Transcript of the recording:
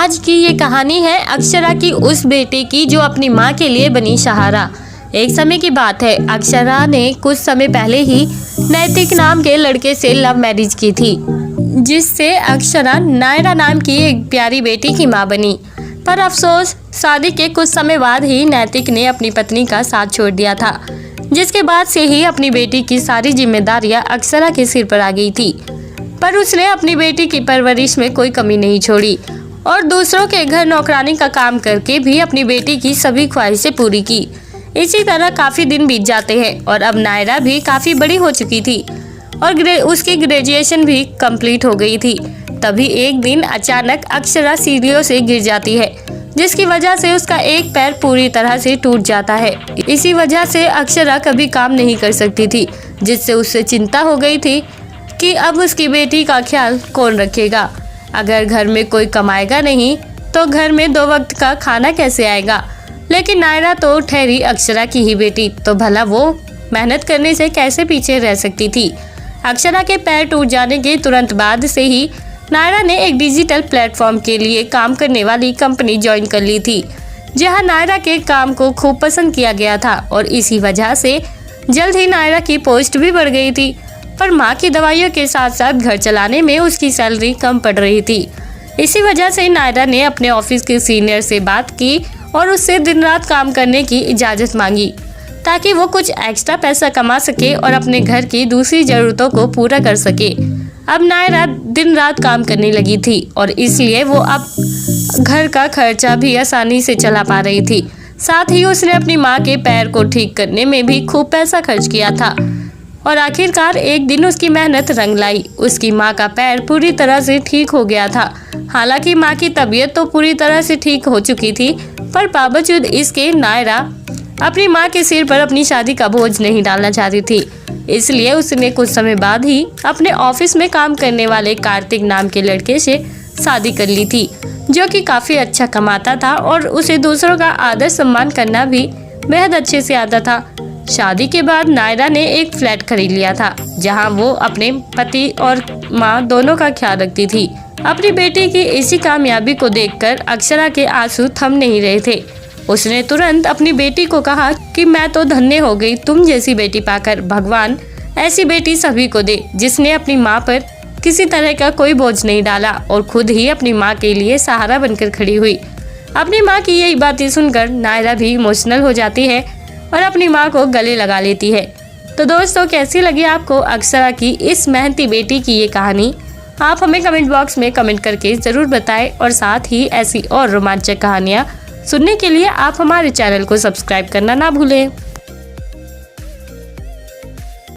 आज की ये कहानी है अक्षरा की उस बेटी की जो अपनी माँ के लिए बनी सहारा। एक समय की बात है, अक्षरा ने कुछ समय पहले ही नैतिक नाम के लड़के से लव मैरिज की थी, जिससे अक्षरा नायरा नाम की एक प्यारी बेटी की माँ बनी। पर अफसोस, शादी के कुछ समय बाद ही नैतिक ने अपनी पत्नी का साथ छोड़ दिया था, जिसके बाद से ही अपनी बेटी की सारी जिम्मेदारियां अक्षरा के सिर पर आ गई थी। पर उसने अपनी बेटी की परवरिश में कोई कमी नहीं छोड़ी और दूसरों के घर नौकरानी का काम करके भी अपनी बेटी की सभी ख्वाहिशें पूरी की। इसी तरह काफ़ी दिन बीत जाते हैं और अब नायरा भी काफ़ी बड़ी हो चुकी थी और उसकी ग्रेजुएशन भी कंप्लीट हो गई थी। तभी एक दिन अचानक अक्षरा सीढ़ियों से गिर जाती है, जिसकी वजह से उसका एक पैर पूरी तरह से टूट जाता है। इसी वजह से अक्षरा कभी काम नहीं कर सकती थी, जिससे उससे चिंता हो गई थी कि अब उसकी बेटी का ख्याल कौन रखेगा। अगर घर में कोई कमाएगा नहीं तो घर में 2 वक्त का खाना कैसे आएगा। लेकिन नायरा तो ठहरी अक्षरा की ही बेटी, तो भला वो मेहनत करने से कैसे पीछे रह सकती थी। अक्षरा के पैर टूट जाने के तुरंत बाद से ही नायरा ने एक डिजिटल प्लेटफॉर्म के लिए काम करने वाली कंपनी ज्वाइन कर ली थी, जहां नायरा के काम को खूब पसंद किया गया था और इसी वजह से जल्द ही नायरा की पोस्ट भी बढ़ गई थी। पर माँ की दवाइयों के साथ साथ घर चलाने में उसकी सैलरी कम पड़ रही थी। इसी वजह से नायरा ने अपने ऑफिस के सीनियर से बात की और उससे दिन रात काम करने की इजाज़त मांगी, ताकि वो कुछ एक्स्ट्रा पैसा कमा सके और अपने घर की दूसरी ज़रूरतों को पूरा कर सके। अब नायरा दिन रात काम करने लगी थी और इसलिए वो अब घर का खर्चा भी आसानी से चला पा रही थी। साथ ही उसने अपनी माँ के पैर को ठीक करने में भी खूब पैसा खर्च किया था और आखिरकार एक दिन उसकी मेहनत रंग लाई। उसकी माँ का पैर पूरी तरह से ठीक हो गया था। हालांकि माँ की तबीयत तो पूरी तरह से ठीक हो चुकी थी, पर बावजूद इसके नायरा अपनी माँ के सिर पर अपनी शादी का बोझ नहीं डालना चाहती थी। इसलिए उसने कुछ समय बाद ही अपने ऑफिस में काम करने वाले कार्तिक नाम के लड़के से शादी कर ली थी, जो कि काफ़ी अच्छा कमाता था और उसे दूसरों का आदर सम्मान करना भी बेहद अच्छे से आता था। शादी के बाद नायरा ने एक फ्लैट खरीद लिया था, जहां वो अपने पति और माँ दोनों का ख्याल रखती थी। अपनी बेटी की इसी कामयाबी को देखकर अक्षरा के आंसू थम नहीं रहे थे। उसने तुरंत अपनी बेटी को कहा कि मैं तो धन्य हो गई तुम जैसी बेटी पाकर। भगवान ऐसी बेटी सभी को दे, जिसने अपनी माँ पर किसी तरह का कोई बोझ नहीं डाला और खुद ही अपनी माँ के लिए सहारा बनकर खड़ी हुई। अपनी माँ की यही बातें सुनकर नायरा भी इमोशनल हो जाती है और अपनी माँ को गले लगा लेती है। तो दोस्तों, कैसी लगी आपको अक्षरा की इस मेहनती बेटी की ये कहानी? आप हमें कमेंट बॉक्स में कमेंट करके ज़रूर बताएं और साथ ही ऐसी और रोमांचक कहानियाँ सुनने के लिए आप हमारे चैनल को सब्सक्राइब करना ना भूलें।